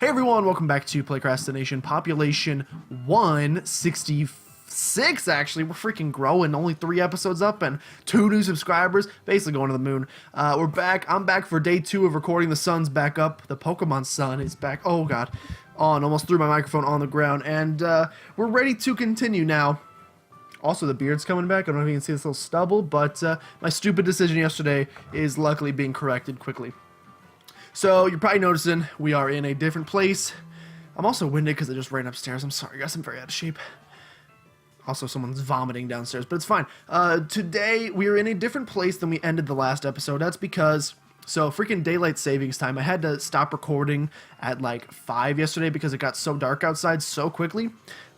Hey everyone, welcome back to PlaycrastiNation. Population 166, actually. We're freaking growing. Only 3 episodes up and 2 new subscribers. Basically going to the moon. We're back. I'm back for day 2 of recording. The sun's back up. The Pokemon sun is back. Oh god. On. Almost threw my microphone on the ground. And we're ready to continue now. Also, the beard's coming back. I don't know if you can see this little stubble, but my stupid decision yesterday is luckily being corrected quickly. So, you're probably noticing we are in a different place. I'm also winded because I just ran upstairs. I'm sorry, guys. I'm very out of shape. Also, someone's vomiting downstairs, but it's fine. Today, we are in a different place than we ended the last episode. That's because, freaking daylight savings time. I had to stop recording at like 5 yesterday because it got so dark outside so quickly.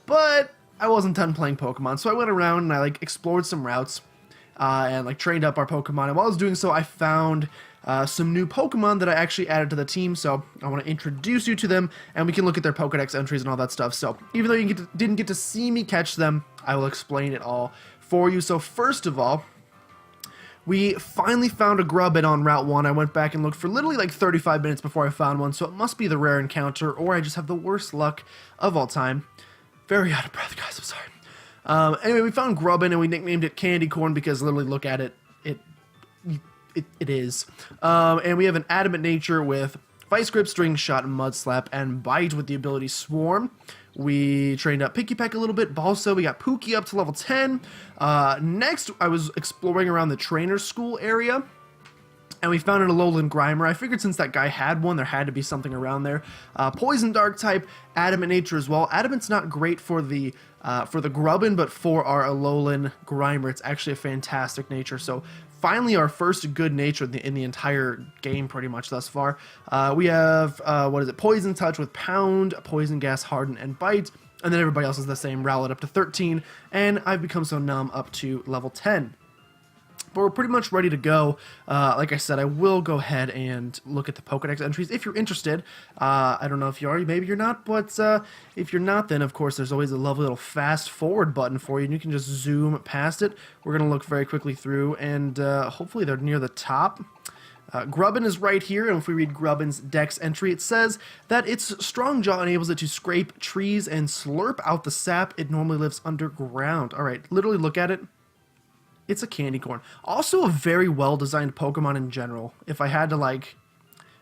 But I wasn't done playing Pokemon, so I went around and I explored some routes and trained up our Pokemon. And while I was doing so, I found some new Pokemon that I actually added to the team, so I want to introduce you to them, and we can look at their Pokedex entries and all that stuff. So even though you didn't get to see me catch them, I will explain it all for you. So first of all, we finally found a Grubbin on Route 1. I went back and looked for literally like 35 minutes before I found one, so it must be the rare encounter, or I just have the worst luck of all time. Very out of breath, guys, I'm sorry. Anyway, we found Grubbin, and we nicknamed it Candy Corn because literally, look at it. It is. And we have an Adamant Nature with Vice Grip, String Shot, Mud Slap, and Bite with the ability Swarm. We trained up Picky Peck a little bit. Also, we got Pookie up to level 10. Next, I was exploring around the trainer school area, and we found an Alolan Grimer. I figured since that guy had one, there had to be something around there. Poison Dark type, Adamant Nature as well. Adamant's not great for the Grubbin, but for our Alolan Grimer, it's actually a fantastic nature. So finally, our first good nature in the entire game, pretty much thus far. We have Poison Touch with Pound, Poison Gas, Harden, and Bite. And then everybody else is the same. Rowlet up to 13, and I've become so numb up to level 10. But we're pretty much ready to go. Like I said, I will go ahead and look at the Pokedex entries if you're interested. I don't know if you are, maybe you're not, but if you're not, then of course there's always a lovely little fast forward button for you, and you can just zoom past it. We're going to look very quickly through, and hopefully they're near the top. Grubbin is right here, and if we read Grubbin's Dex entry, it says that its strong jaw enables it to scrape trees and slurp out the sap. It normally lives underground. Alright, literally look at it. It's a candy corn. Also a very well-designed Pokemon in general. If I had to,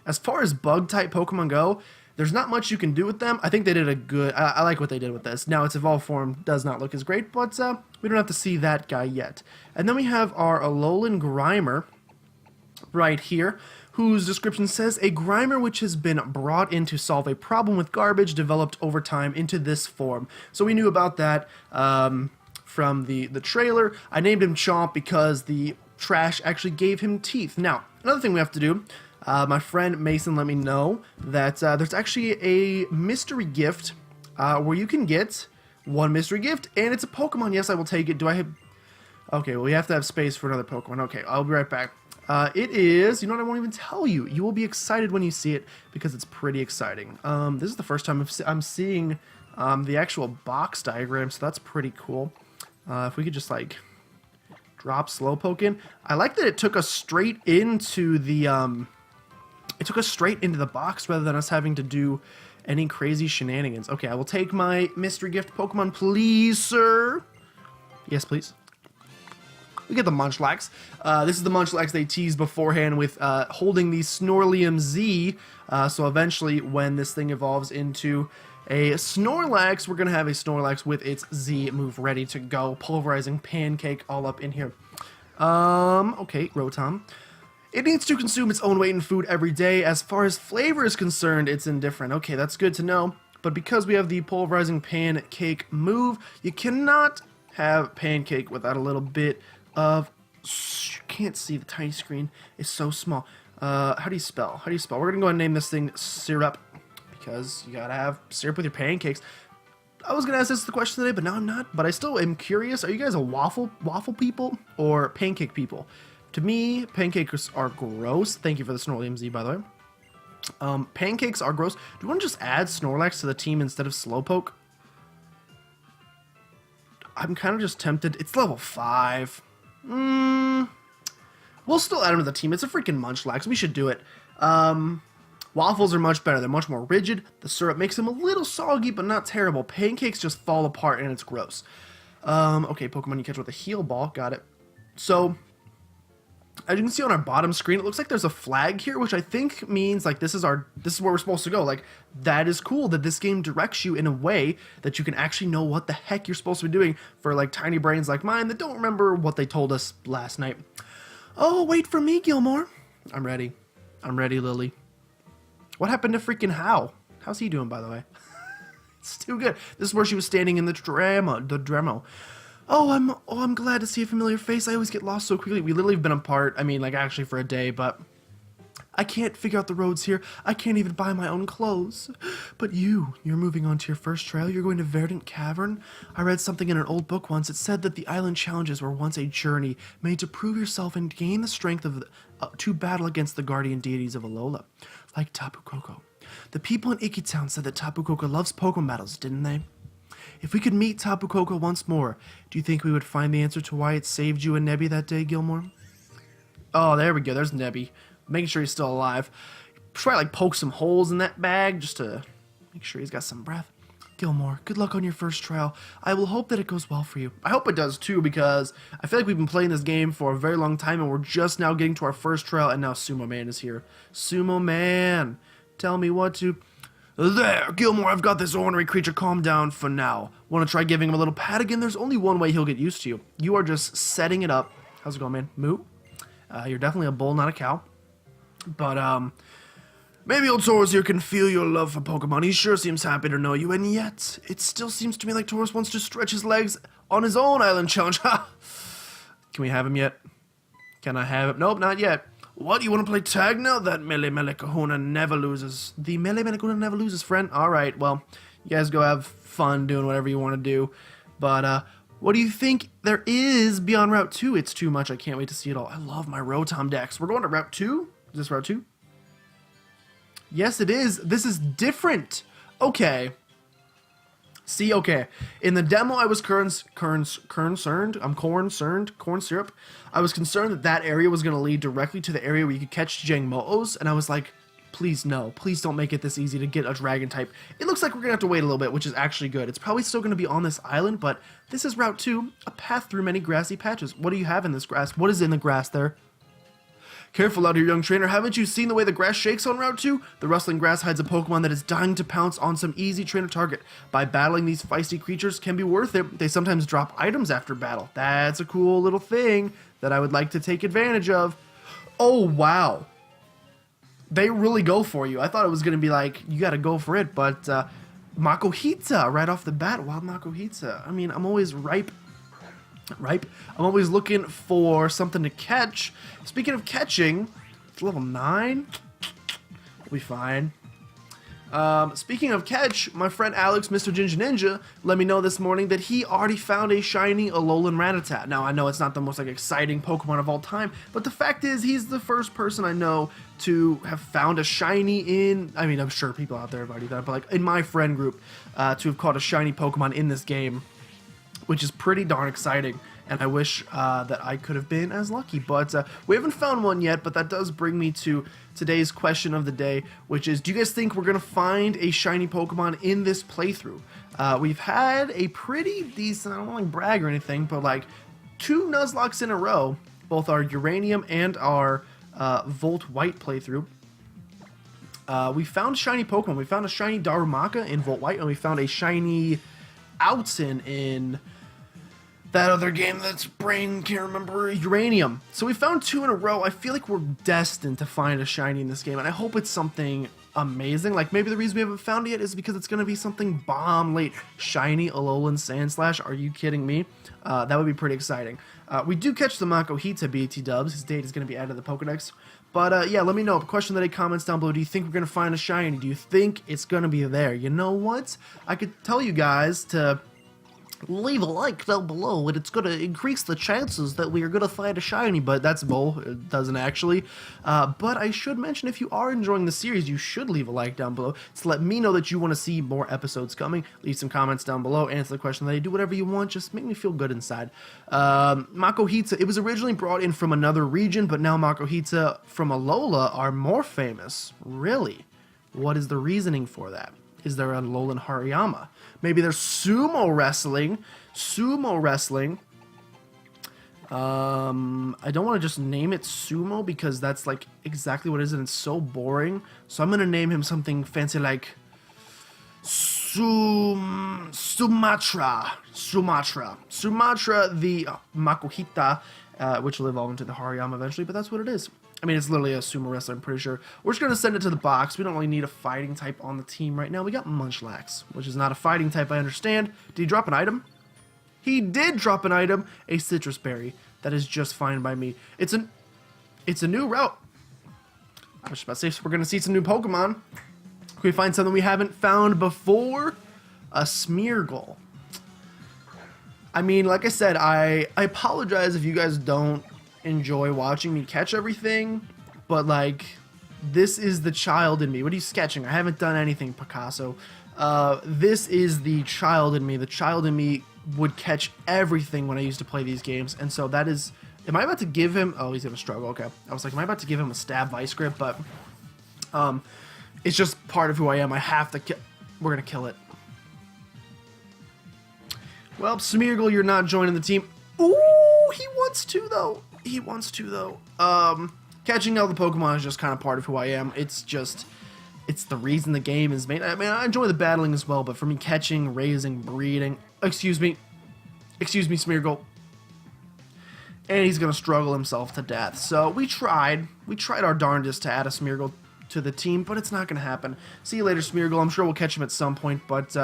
as far as bug-type Pokemon go, there's not much you can do with them. I think they did a good... I like what they did with this. Now, its evolved form does not look as great, but we don't have to see that guy yet. And then we have our Alolan Grimer right here, whose description says, a Grimer which has been brought in to solve a problem with garbage developed over time into this form. So we knew about that, from the trailer. I named him Chomp because the trash actually gave him teeth. Now, another thing we have to do, my friend Mason let me know that there's actually a mystery gift where you can get one mystery gift, and it's a Pokemon. Yes, I will take it. Do I have... Okay, well, we have to have space for another Pokemon. Okay, I'll be right back. It is... You know what? I won't even tell you. You will be excited when you see it because it's pretty exciting. This is the first time I'm seeing the actual box diagram, so that's pretty cool. If we could just drop Slowpoke in. I like that it took us straight into the box rather than us having to do any crazy shenanigans. Okay, I will take my mystery gift Pokemon, please, sir. Yes, please. We get the Munchlax. This is the Munchlax they teased beforehand with holding the Snorlium Z. So eventually, when this thing evolves into a Snorlax, we're going to have a Snorlax with its Z move ready to go. Pulverizing Pancake all up in here. Okay, Rotom. It needs to consume its own weight in food every day. As far as flavor is concerned, it's indifferent. Okay, that's good to know. But because we have the Pulverizing Pancake move, you cannot have Pancake without a little bit of... You can't see, the tiny screen is so small. How do you spell? How do you spell? We're going to go ahead and name this thing Syrup, because you gotta have syrup with your pancakes. I was gonna ask this the question today, but now I'm not. But I still am curious. Are you guys a waffle people or pancake people? To me, pancakes are gross. Thank you for the Snorlium Z, by the way. Pancakes are gross. Do you want to just add Snorlax to the team instead of Slowpoke? I'm kind of just tempted. It's level 5. We'll still add him to the team. It's a freaking Munchlax. We should do it. Waffles are much better. They're much more rigid. The syrup makes them a little soggy, but not terrible. Pancakes just fall apart and it's gross. Okay, Pokemon you catch with a heal ball. Got it. So, as you can see on our bottom screen, it looks like there's a flag here, which I think means like this is where we're supposed to go. Like, that is cool that this game directs you in a way that you can actually know what the heck you're supposed to be doing for like tiny brains like mine that don't remember what they told us last night. Oh, wait for me, Gilmore. I'm ready. I'm ready, Lily. What happened to freaking How? How's he doing, by the way? It's too good. This is where she was standing in the Dremo. Oh, I'm glad to see a familiar face. I always get lost so quickly. We literally have been apart. I mean, like, actually for a day, but I can't figure out the roads here. I can't even buy my own clothes. But you're moving on to your first trail. You're going to Verdant Cavern. I read something in an old book once. It said that the island challenges were once a journey made to prove yourself and gain the strength of to battle against the guardian deities of Alola, like Tapu Koko. The people in Iki Town said that Tapu Koko loves Pokemon battles, didn't they? If we could meet Tapu Koko once more, do you think we would find the answer to why it saved you and Nebby that day, Gilmore? Oh, there we go. There's Nebby. Making sure he's still alive. Try like poke some holes in that bag just to make sure he's got some breath. Gilmore, good luck on your first trial. I will hope that it goes well for you. I hope it does too, because I feel like we've been playing this game for a very long time and we're just now getting to our first trial, and now Sumo Man is here. Sumo Man, tell me what to... There, Gilmore, I've got this ornery creature calmed down for now. Want to try giving him a little pat again? There's only one way he'll get used to you. You are just setting it up. How's it going, man? Moo? You're definitely a bull, not a cow. But, maybe old Taurus here can feel your love for Pokemon. He sure seems happy to know you, and yet, it still seems to me like Taurus wants to stretch his legs on his own island challenge. Ha! Can we have him yet? Can I have him? Nope, not yet. What, you want to play tag now? That Mele Kahuna never loses. The Mele Kahuna never loses, friend. Alright, well, you guys go have fun doing whatever you want to do. But, what do you think there is beyond Route 2? It's too much. I can't wait to see it all. I love my Rotom decks. We're going to Route 2? Is this Route 2? Yes, it is. This is different. Okay. See, okay. In the demo, I was concerned. I'm concerned. Corn syrup. I was concerned that that area was going to lead directly to the area where you could catch Jangmo-Os, and I was like, please no. Please don't make it this easy to get a dragon type. It looks like we're going to have to wait a little bit, which is actually good. It's probably still going to be on this island, but this is Route 2, a path through many grassy patches. What do you have in this grass? What is in the grass there? Careful out here, young trainer. Haven't you seen the way the grass shakes on Route 2? The rustling grass hides a Pokemon that is dying to pounce on some easy trainer target. By battling these feisty creatures can be worth it. They sometimes drop items after battle. That's a cool little thing that I would like to take advantage of. Oh, wow. They really go for you. I thought it was going to be like, you got to go for it, but Makuhita right off the bat. Wild Makuhita. I mean, I'm always ripe. I'm always looking for something to catch. Speaking of catching, it's level 9. We'll be fine. Speaking of catch, my friend Alex, Mr. Ginger Ninja, let me know this morning that he already found a shiny Alolan Rattata. Now, I know it's not the most exciting Pokemon of all time, but the fact is he's the first person I know to have found a shiny in... I mean, I'm sure people out there have already done it, but in my friend group, to have caught a shiny Pokemon in this game, which is pretty darn exciting, and I wish that I could have been as lucky, but we haven't found one yet. But that does bring me to today's question of the day, which is, do you guys think we're going to find a shiny Pokemon in this playthrough? We've had a pretty decent, I don't want to brag or anything, but like 2 Nuzlockes in a row, both our Uranium and our Volt White playthrough. We found shiny Pokemon. We found a shiny Darumaka in Volt White, and we found a shiny Outzen in that other game that's brain can't remember, Uranium. So we found 2 in a row. I feel like we're destined to find a shiny in this game, and I hope it's something amazing. Like, maybe the reason we haven't found it yet is because it's going to be something bomb late. Shiny Alolan Sandslash, are you kidding me? That would be pretty exciting. We do catch the Makuhita BT dubs. His date is going to be added to the Pokedex. But yeah, let me know. Question that comments down below. Do you think we're going to find a shiny? Do you think it's going to be there? You know what? I could tell you guys to leave a like down below, and it's going to increase the chances that we are going to find a shiny, but that's bull. It doesn't actually. But I should mention, if you are enjoying the series, you should leave a like down below to let me know that you want to see more episodes coming. Leave some comments down below, answer the question that I do, whatever you want, just make me feel good inside. Makuhita, it was originally brought in from another region, but now Makuhita from Alola are more famous. Really? What is the reasoning for that? Is there a Alolan Hariyama? Maybe there's sumo wrestling. Sumo wrestling. I don't want to just name it Sumo because that's like exactly what it is and it's so boring. So I'm going to name him something fancy like Sumatra. Sumatra the Makuhita, which will evolve into the Hariyama eventually, but that's what it is. I mean, it's literally a sumo wrestler, I'm pretty sure. We're just going to send it to the box. We don't really need a fighting type on the team right now. We got Munchlax, which is not a fighting type, I understand. Did he drop an item? He did drop an item, a citrus berry. That is just fine by me. It's a new route. I was just about to say, so we're going to see some new Pokemon. Can we find something we haven't found before? A Smeargle. I mean, like I said, I apologize if you guys don't enjoy watching me catch everything, but like, this is the child in me. What are you sketching? I haven't done anything, Picasso. This is the child in me. The child in me would catch everything when I used to play these games, and so that is... Am I about to give him... Oh, he's gonna struggle, okay. I was like, am I about to give him a stab vice grip? But, it's just part of who I am. I have to kill... We're gonna kill it. Well, Smeargle, you're not joining the team. Ooh, he wants to, though. He wants to, though. Catching all the Pokemon is just kind of part of who I am. It's just... It's the reason the game is made. I mean, I enjoy the battling as well, but for me, catching, raising, breeding... Excuse me, Smeargle. And he's going to struggle himself to death. So we tried our darndest to add a Smeargle to the team, but it's not going to happen. See you later, Smeargle. I'm sure we'll catch him at some point, but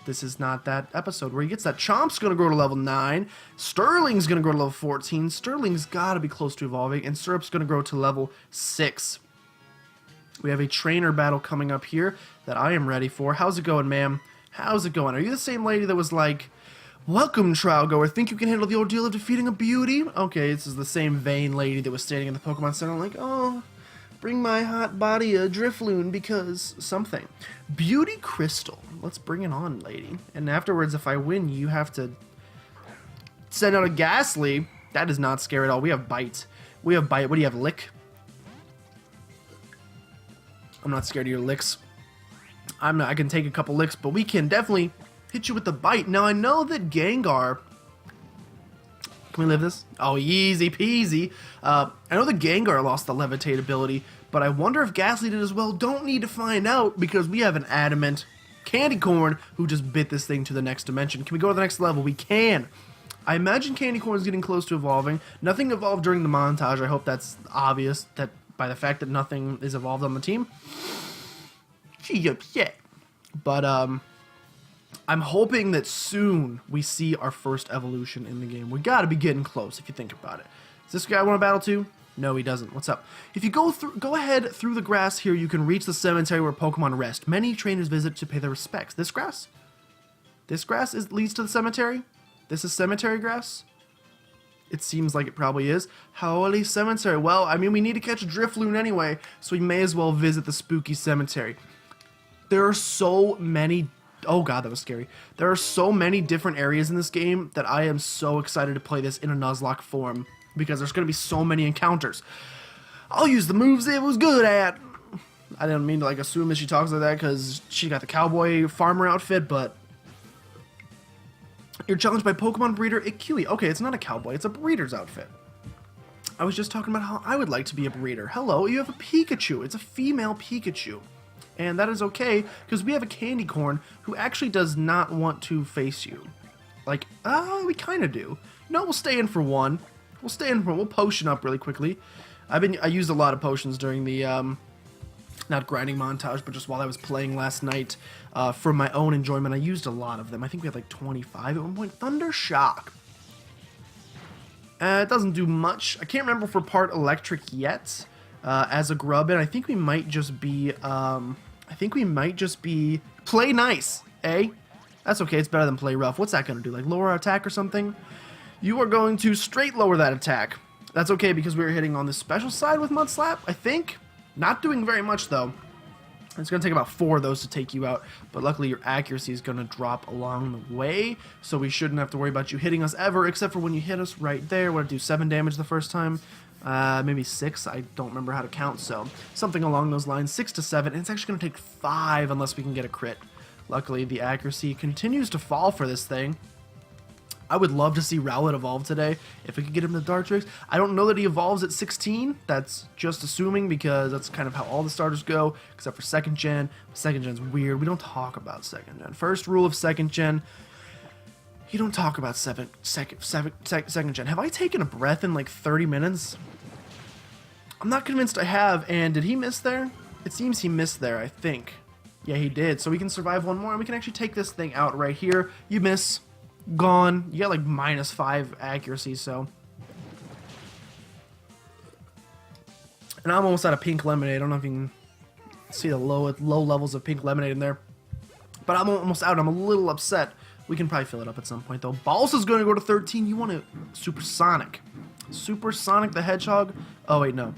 this is not that episode where he gets that. Chomp's going to grow to level 9. Sterling's going to grow to level 14. Sterling's got to be close to evolving, and Syrup's going to grow to level 6. We have a trainer battle coming up here that I am ready for. How's it going, ma'am? How's it going? Are you the same lady that was like, welcome, trial goer, think you can handle the ordeal of defeating a beauty? Okay, this is the same vain lady that was standing in the Pokemon Center like, oh, bring my hot body a Drifloon because something. Beauty Crystal. Let's bring it on, lady. And afterwards, if I win, you have to send out a Ghastly. That is not scary at all. We have Bite. We have Bite. What do you have, Lick? I'm not scared of your licks. I can take a couple licks, but we can definitely hit you with the Bite. Now, I know that Gengar... Can we live this? Oh, easy peasy. I know that Gengar lost the Levitate ability, but I wonder if Ghastly did as well. Don't need to find out, because we have an adamant Candy Corn who just bit this thing to the next dimension. Can we go to the next level? We can. I imagine Candy Corn is getting close to evolving. Nothing evolved during the montage. I hope that's obvious that by the fact that nothing is evolved on the team. Yeah. But I'm hoping that soon we see our first evolution in the game. We gotta be getting close if you think about it. Does this guy want to battle too? No, he doesn't. What's up? If you go ahead through the grass here, you can reach the cemetery where Pokemon rest. Many trainers visit to pay their respects. This grass? This grass leads to the cemetery? This is cemetery grass? It seems like it probably is. Holy cemetery. Well, I mean, we need to catch a Drifloon anyway, so we may as well visit the spooky cemetery. There are so many... Oh god, that was scary. There are so many different areas in this game that I am so excited to play this in a Nuzlocke form, because there's going to be so many encounters. I'll use the moves it was good at. I didn't mean to like assume that she talks like that because she got the cowboy farmer outfit, but... You're challenged by Pokemon breeder Ikui. Okay, it's not a cowboy, it's a breeder's outfit. I was just talking about how I would like to be a breeder. Hello, you have a Pikachu. It's a female Pikachu. And that is okay, because we have a Candy Corn who actually does not want to face you. Like, we kind of do. No, we'll stay in for one. We'll potion up really quickly. I used a lot of potions during the, not grinding montage, but just while I was playing last night for my own enjoyment. I used a lot of them. I think we had like 25 at one point. Thunder Shock. It doesn't do much. I can't remember if we're part electric yet as a Grubbin. I think we might just be, Play Nice, eh? That's okay, it's better than Play Rough. What's that going to do, like lower our attack or something? You are going to straight lower that attack. That's okay, because we were hitting on the special side with Mud Slap, I think. Not doing very much, though. It's going to take about 4 of those to take you out, but luckily your accuracy is going to drop along the way, so we shouldn't have to worry about you hitting us ever, except for when you hit us right there. What did it do, 7 damage the first time? maybe 6. I don't remember how to count, so something along those lines. 6 to 7, and it's actually going to take 5 unless we can get a crit. Luckily, the accuracy continues to fall for this thing. I would love to see Rowlet evolve today if we could get him to Dartrix. I don't know that he evolves at 16. That's just assuming because that's kind of how all the starters go, except for second gen. Second gen's weird. We don't talk about second gen. First rule of second gen, you don't talk about second gen. Have I taken a breath in like 30 minutes? I'm not convinced I have. And did he miss there? It seems he missed there, I think. Yeah, he did. So we can survive one more, and we can actually take this thing out right here. You miss. Gone. You got like -5 accuracy, so. And I'm almost out of pink lemonade. I don't know if you can see the low levels of pink lemonade in there. But I'm almost out. I'm a little upset. We can probably fill it up at some point, though. Balsa's going to go to 13. You want to Supersonic. Supersonic the Hedgehog. Oh, wait, no.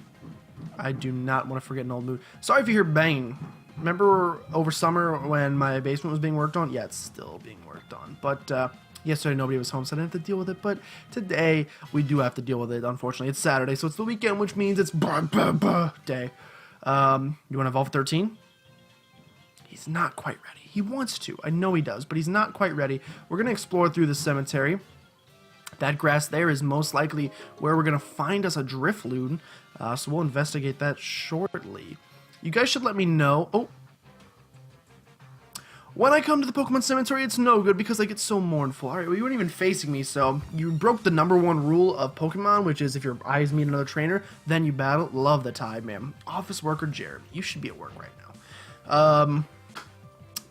I do not want to forget an old move. Sorry if you hear banging. Remember over summer when my basement was being worked on? Yeah, it's still being worked on. But, yesterday nobody was home, so I didn't have to deal with it, but today we do have to deal with it, unfortunately. It's Saturday, so it's the weekend, which means it's day. You want to evolve 13? He's not quite ready. He wants to. I know he does, but he's not quite ready. We're going to explore through the cemetery. That grass there is most likely where we're going to find us a Drifloon, so we'll investigate that shortly. You guys should let me know. Oh. When I come to the Pokemon Cemetery, it's no good because I get so mournful. Alright, well, you weren't even facing me, so you broke the #1 rule of Pokemon, which is if your eyes meet another trainer, then you battle. Love the tie, man. Office worker Jared, you should be at work right now.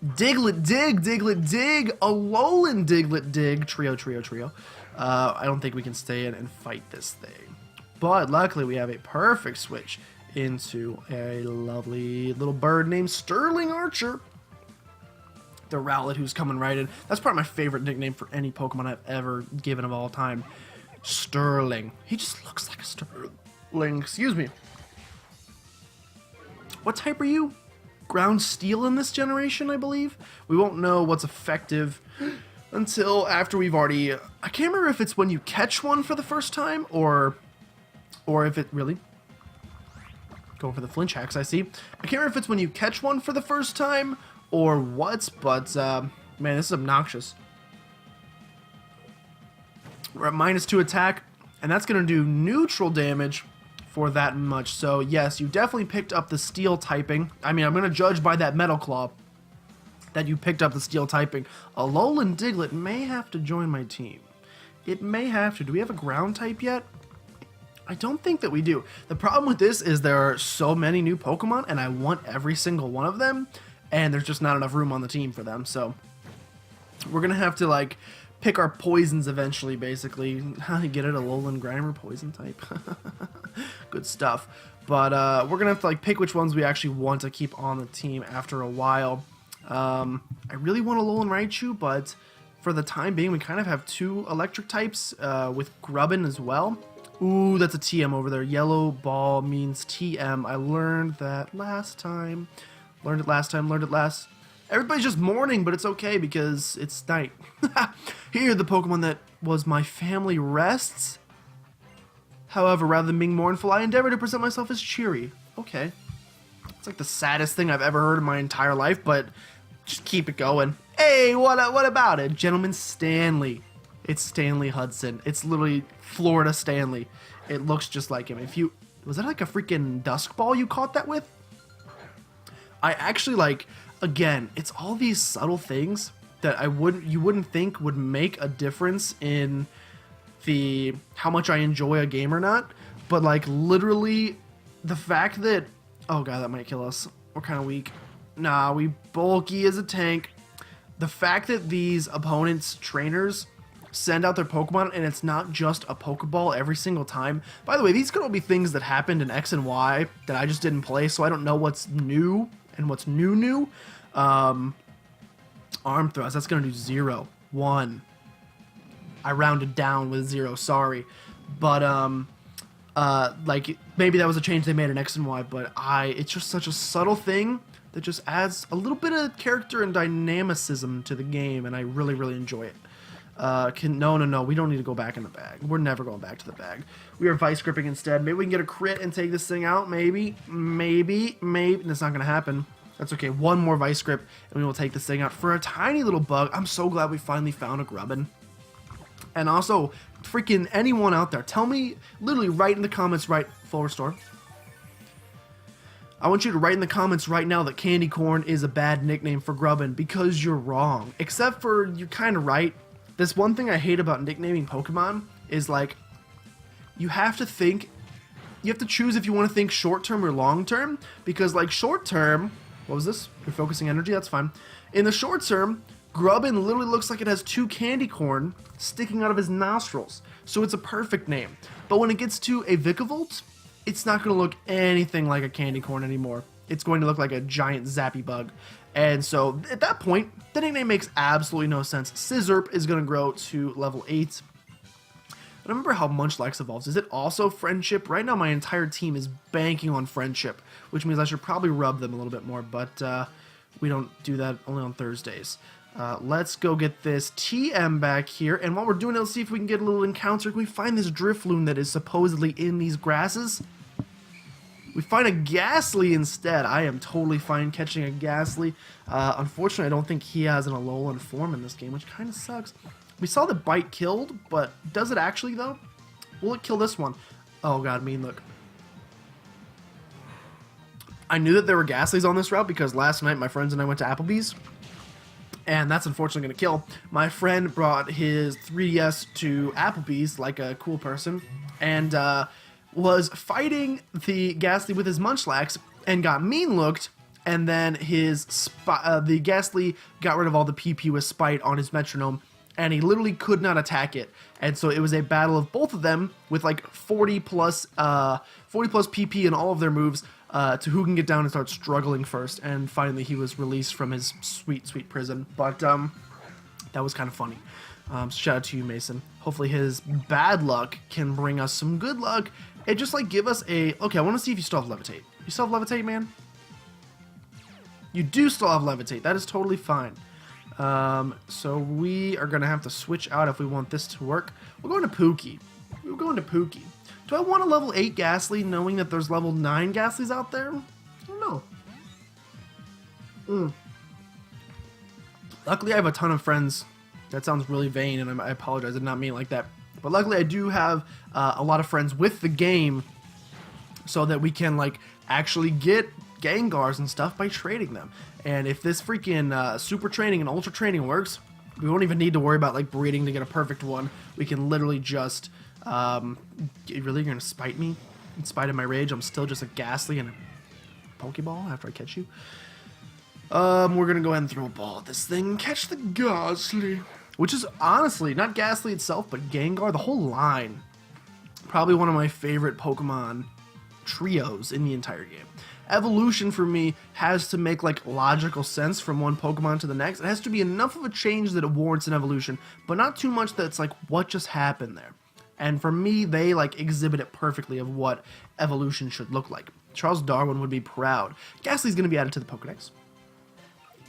Diglett Dig, Diglett Dig, Alolan Diglett Dig, trio. I don't think we can stay in and fight this thing. But luckily, we have a perfect switch into a lovely little bird named Sterling Archer. The Rowlet who's coming right in. That's probably my favorite nickname for any Pokemon I've ever given of all time. Sterling. He just looks like a Sterling. Excuse me. What type are you? Ground Steel in this generation, I believe? We won't know what's effective until after we've already... I can't remember if it's when you catch one for the first time or if it... Really? Going for the flinch hacks, I see. I can't remember if it's when you catch one for the first time or what, but, man, this is obnoxious. We're at -2 attack, and that's going to do neutral damage for that much. So, yes, you definitely picked up the steel typing. I mean, I'm going to judge by that Metal Claw that you picked up the steel typing. Alolan Diglett may have to join my team. It may have to. Do we have a ground type yet? I don't think that we do. The problem with this is there are so many new Pokemon, and I want every single one of them. And there's just not enough room on the team for them, so we're gonna have to like pick our poisons eventually. Basically, how you get it? Alolan Grimer poison type, good stuff. But we're gonna have to like pick which ones we actually want to keep on the team after a while. I really want Alolan Raichu, but for the time being, we kind of have 2 electric types with Grubbin as well. Ooh, that's a TM over there. Yellow ball means TM. I learned that last time. Learned it last. Everybody's just mourning, but it's okay because it's night. Here, the Pokemon that was my family rests. However, rather than being mournful, I endeavor to present myself as cheery. Okay. It's like the saddest thing I've ever heard in my entire life, but just keep it going. Hey, what about it? Gentleman Stanley. It's Stanley Hudson. It's literally Florida Stanley. It looks just like him. Was that like a freaking dusk ball you caught that with? I actually like, again, it's all these subtle things that you wouldn't think would make a difference in how much I enjoy a game or not, but like literally the fact that, oh god, that might kill us. We're kind of weak. Nah, we bulky as a tank. The fact that these opponents' trainers send out their Pokemon and it's not just a Pokeball every single time. By the way, these could all be things that happened in X and Y that I just didn't play, so I don't know what's new and what's new. Arm thrust, that's gonna do 0, 1. I rounded down with 0, sorry. But like maybe that was a change they made in X and Y, but it's just such a subtle thing that just adds a little bit of character and dynamicism to the game, and I really, really enjoy it. No, we don't need to go back in the bag. We're never going back to the bag. We are vice gripping instead. Maybe we can get a crit and take this thing out. Maybe. That's not going to happen. That's okay. One more vice grip, and we will take this thing out for a tiny little bug. I'm so glad we finally found a Grubbin. And also, freaking anyone out there, tell me, literally write in the comments, full restore. I want you to write in the comments right now that Candy Corn is a bad nickname for Grubbin, because you're wrong. Except for, you're kind of right. This one thing I hate about nicknaming Pokemon is, like, you have to choose if you want to think short-term or long-term, because, like, short-term, what was this? You're focusing energy, that's fine. In the short term, Grubbin literally looks like it has 2 candy corn sticking out of his nostrils, so it's a perfect name. But when it gets to a Vikavolt, it's not going to look anything like a candy corn anymore. It's going to look like a giant zappy bug. And so, at that point, the nickname makes absolutely no sense. Scissorp is going to grow to level 8. I don't remember how Munchlax evolves. Is it also Friendship? Right now, my entire team is banking on Friendship, which means I should probably rub them a little bit more, but we don't do that only on Thursdays. Let's go get this TM back here, and while we're doing it, let's see if we can get a little encounter. Can we find this Drifloon that is supposedly in these grasses? We find a Ghastly instead. I am totally fine catching a Ghastly. Unfortunately, I don't think he has an Alolan form in this game, which kind of sucks. We saw the Bite killed, but does it actually, though? Will it kill this one? Oh, God, mean look. I knew that there were Ghastlies on this route because last night my friends and I went to Applebee's, and that's unfortunately going to kill. My friend brought his 3DS to Applebee's like a cool person, and was fighting the Ghastly with his Munchlax and got mean looked, and then the Ghastly got rid of all the PP with Spite on his metronome, and he literally could not attack it. And so it was a battle of both of them with like 40 plus PP in all of their moves to who can get down and start struggling first. And finally he was released from his sweet, sweet prison. But that was kind of funny. So shout out to you, Mason. Hopefully his bad luck can bring us some good luck and just like give us a... Okay, I want to see if you still have Levitate. You still have Levitate, man? You do still have Levitate. That is totally fine. So we are going to have to switch out if we want this to work. We're going to Pookie. We're going to Pookie. Do I want a level 8 Ghastly knowing that there's level 9 Ghastlies out there? I don't know. Luckily, I have a ton of friends. That sounds really vain, and I apologize. I did not mean it like that. But luckily, I do have a lot of friends with the game so that we can, like, actually get Gengars and stuff by trading them. And if this freaking super training and ultra training works, we won't even need to worry about like breeding to get a perfect one. We can literally just really, you're gonna spite me? In spite of my rage, I'm still just a Ghastly and a Pokeball after I catch you. We're gonna go ahead and throw a ball at this thing and catch the Ghastly, which is honestly not Ghastly itself, but Gengar. The whole line, probably one of my favorite Pokemon trios in the entire game. Evolution for me has to make like logical sense from one Pokemon to the next. It has to be enough of a change that it warrants an evolution, but not too much that it's like, what just happened there? And for me, they like exhibit it perfectly of what evolution should look like. Charles Darwin would be proud. Ghastly's going to be added to the Pokedex.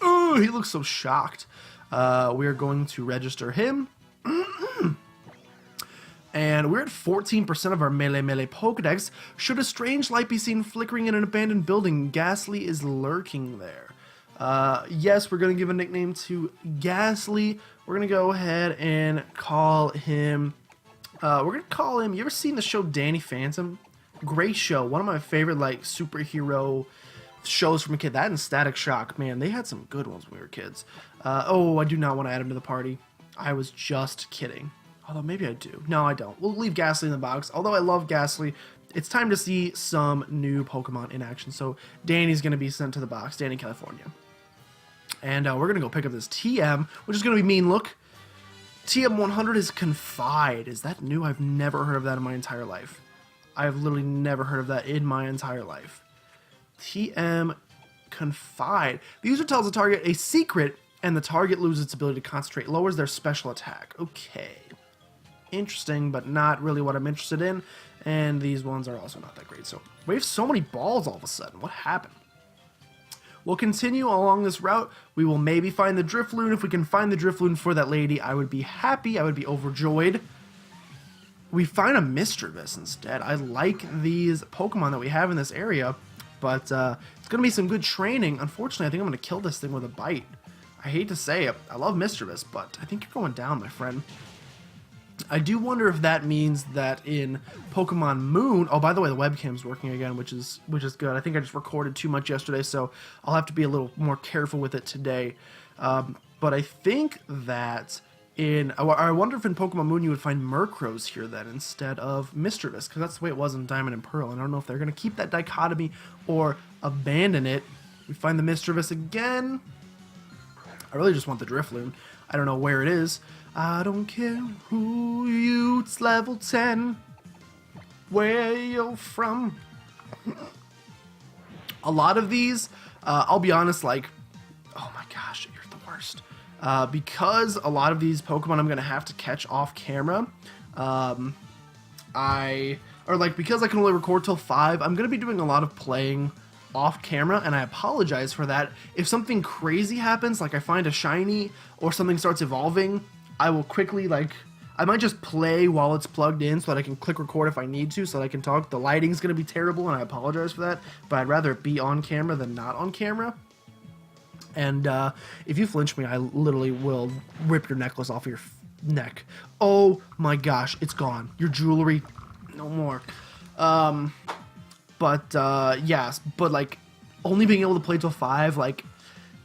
Oh, he looks so shocked. We are going to register him. And we're at 14% of our Melee Pokedex. Should a strange light be seen flickering in an abandoned building, Ghastly is lurking there. Yes, we're going to give a nickname to Ghastly. We're going to go ahead and call him... you ever seen the show Danny Phantom? Great show. One of my favorite, like, superhero shows from a kid. That and Static Shock. Man, they had some good ones when we were kids. I do not want to add him to the party. I was just kidding. Although, maybe I do. No, I don't. We'll leave Ghastly in the box. Although I love Ghastly, it's time to see some new Pokemon in action. So, Danny's going to be sent to the box. Danny, California. And we're going to go pick up this TM, which is going to be Mean Look. TM 100 is Confide. Is that new? I've never heard of that in my entire life. I've literally never heard of that in my entire life. TM Confide. The user tells the target a secret, and the target loses its ability to concentrate. Lowers their special attack. Okay. Interesting, but not really what I'm interested in. And these ones are also not that great. So we have so many balls all of a sudden. What happened? we'll continue along this route. We will maybe find the Drifloon. If we can find the Drifloon for that lady, I would be happy. I would be overjoyed. We find a Mischievous instead. I like these Pokemon that we have in this area, but it's going to be some good training. Unfortunately, I think I'm going to kill this thing with a bite. I hate to say it. I love Mischievous, but I think you're going down, my friend. I do wonder if that means that in Pokemon Moon... Oh, by the way, the webcam's working again, which is good. I think I just recorded too much yesterday, so I'll have to be a little more careful with it today. But I think that I wonder if in Pokemon Moon you would find Murkrows here then instead of Mischievous, because that's the way it was in Diamond and Pearl. And I don't know if they're going to keep that dichotomy or abandon it. We find the Mischievous again. I really just want the Drifloon. I don't know where it is. I don't care who you, it's level 10. Where you're from. A lot of these, I'll be honest, like, oh my gosh, you're the worst. Because a lot of these Pokemon I'm going to have to catch off camera, because I can only record till 5, I'm going to be doing a lot of playing off camera, and I apologize for that. If something crazy happens, like I find a shiny or something starts evolving, I will quickly, I might just play while it's plugged in so that I can click record if I need to, so that I can talk. The lighting's going to be terrible, and I apologize for that, but I'd rather it be on camera than not on camera. And if you flinch me, I literally will rip your necklace off your neck. Oh my gosh, it's gone. Your jewelry, no more. Yes, but like only being able to play till 5, like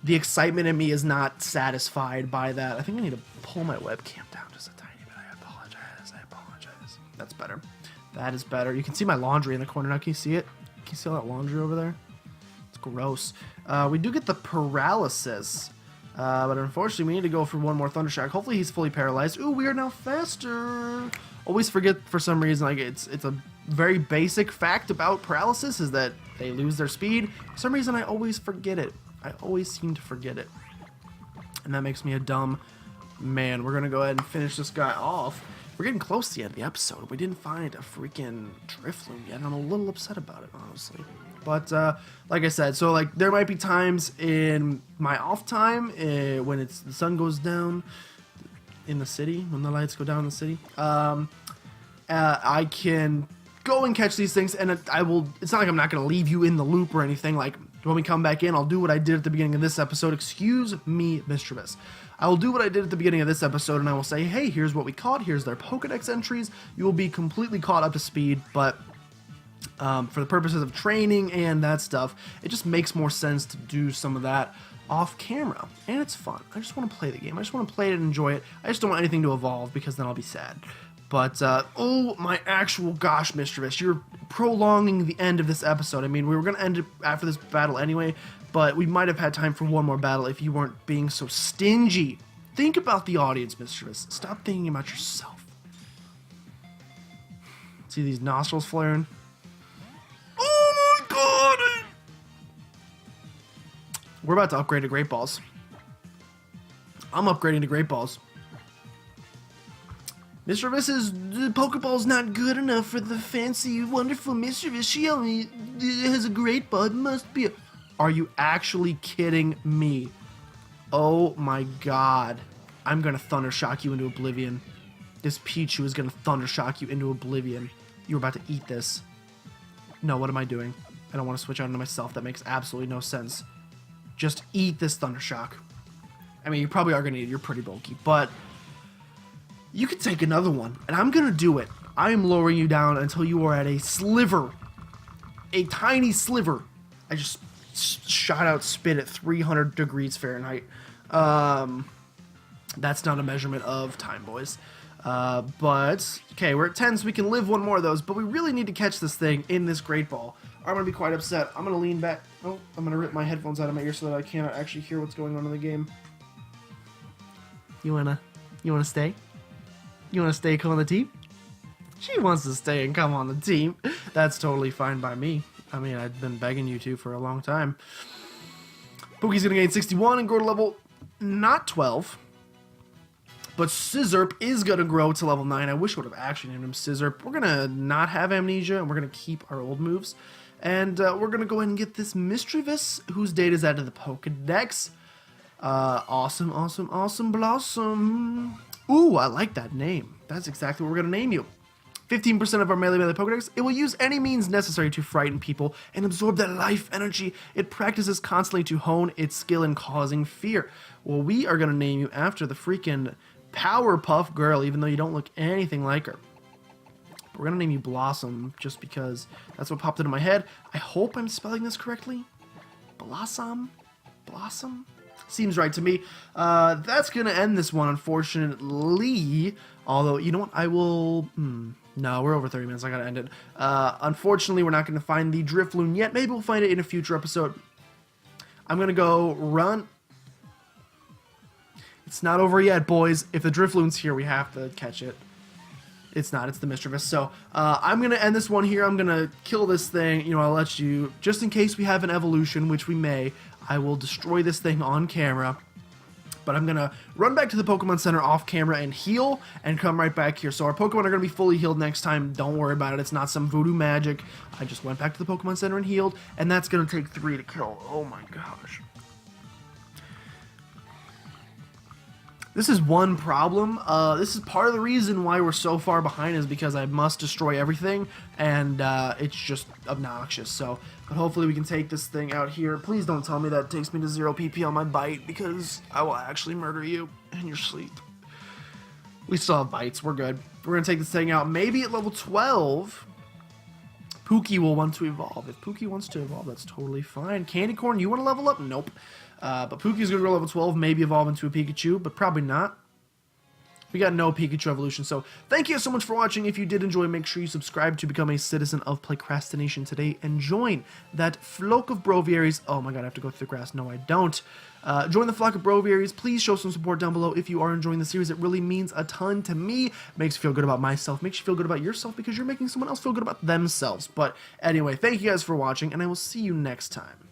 the excitement in me is not satisfied by that. I think I need to pull my webcam down just a tiny bit. I apologize. That's better. That is better. You can see my laundry in the corner now. Can you see it? Can you see all that laundry over there? It's gross. We do get the paralysis, but unfortunately we need to go for one more Thundershock. Hopefully he's fully paralyzed. Ooh, we are now faster. Always forget for some reason, like it's a very basic fact about paralysis is that they lose their speed. For some reason I always forget it. I always seem to forget it. And that makes me a dumb man. We're going to go ahead and finish this guy off. We're getting close to the end of the episode. We didn't find a freaking Drifloon yet. I'm a little upset about it, honestly. But, like I said, so, like, there might be times in my off time when the sun goes down in the city, when the lights go down in the city. I can go and catch these things, and it's not like I'm not going to leave you in the loop or anything. Like, when we come back in, I'll do what I did at the beginning of this episode. Excuse me, Mischievous. I will do what I did at the beginning of this episode, and I will say, hey, here's what we caught. Here's their Pokedex entries. You will be completely caught up to speed, but for the purposes of training and that stuff, it just makes more sense to do some of that off camera. And it's fun. I just want to play the game. I just want to play it and enjoy it. I just don't want anything to evolve because then I'll be sad. But, oh my actual gosh, Mischievous, you're prolonging the end of this episode. I mean, we were going to end it after this battle anyway, but we might have had time for one more battle if you weren't being so stingy. Think about the audience, Mischievous. Stop thinking about yourself. See these nostrils flaring? Oh my god! We're about to upgrade to Great Balls. I'm upgrading to Great Balls. Mr. Pokeball's not good enough for the fancy, wonderful Mischievous. She only has a Great Ball. It must be a... Are you actually kidding me? Oh my god. I'm gonna Thundershock you into oblivion. This Pichu is gonna Thundershock you into oblivion. You're about to eat this. No, what am I doing? I don't want to switch out into myself. That makes absolutely no sense. Just eat this Thundershock. I mean, you probably are gonna eat it. You're pretty bulky, but... You could take another one, and I'm going to do it. I am lowering you down until you are at a sliver. A tiny sliver. I just shot out spit at 300 degrees Fahrenheit. That's not a measurement of time, boys. But, okay, we're at 10, so we can live one more of those, but we really need to catch this thing in this Great Ball. I'm going to be quite upset. I'm going to lean back. Oh, I'm going to rip my headphones out of my ear so that I cannot actually hear what's going on in the game. You wanna stay? You want to stay on the team? She wants to stay and come on the team. That's totally fine by me. I mean, I've been begging you to for a long time. Pookie's going to gain 61 and grow to level not 12. But Scissorp is going to grow to level 9. I wish I would have actually named him Scissorp. We're going to not have Amnesia, and we're going to keep our old moves. And we're going to go ahead and get this Mischievous, whose data is added to the Pokedex. Awesome, awesome, awesome Blossom. Ooh, I like that name. That's exactly what we're going to name you. 15% of our melee Pokedex. It will use any means necessary to frighten people and absorb their life energy. It practices constantly to hone its skill in causing fear. Well, we are going to name you after the freaking Powerpuff Girl, even though you don't look anything like her. But we're going to name you Blossom just because that's what popped into my head. I hope I'm spelling this correctly. Blossom? Blossom? Seems right to me. That's going to end this one, unfortunately. Although, you know what? I will... No, we're over 30 minutes. I gotta end it. Unfortunately, we're not going to find the Drifloon yet. Maybe we'll find it in a future episode. I'm going to go run. It's not over yet, boys. If the Drifloon's here, we have to catch it. It's not. It's the Mischievous. So, I'm going to end this one here. I'm going to kill this thing. You know, I'll let you... Just in case we have an evolution, which we may, I will destroy this thing on camera. But I'm going to run back to the Pokemon Center off camera and heal and come right back here. So our Pokemon are going to be fully healed next time. Don't worry about it. It's not some voodoo magic. I just went back to the Pokemon Center and healed, and that's going to take 3 to kill. Oh my gosh. This is one problem. This is part of the reason why we're so far behind is because I must destroy everything, and it's just obnoxious. So, but hopefully we can take this thing out here. Please don't tell me that it takes me to 0 PP on my bite, because I will actually murder you in your sleep. We still have bites. We're good. We're going to take this thing out. Maybe at level 12, Pookie will want to evolve. If Pookie wants to evolve, that's totally fine. Candy Corn, you want to level up? Nope. But Pookie's going to go level 12, maybe evolve into a Pikachu, but probably not. We got no Pikachu evolution, so thank you so much for watching. If you did enjoy, make sure you subscribe to become a citizen of PlaycrastiNation today and join that flock of Broviaries. Oh my god, I have to go through the grass. No, I don't. Join the flock of Broviaries. Please show some support down below if you are enjoying the series. It really means a ton to me. Makes me feel good about myself. Makes you feel good about yourself because you're making someone else feel good about themselves. But anyway, thank you guys for watching, and I will see you next time.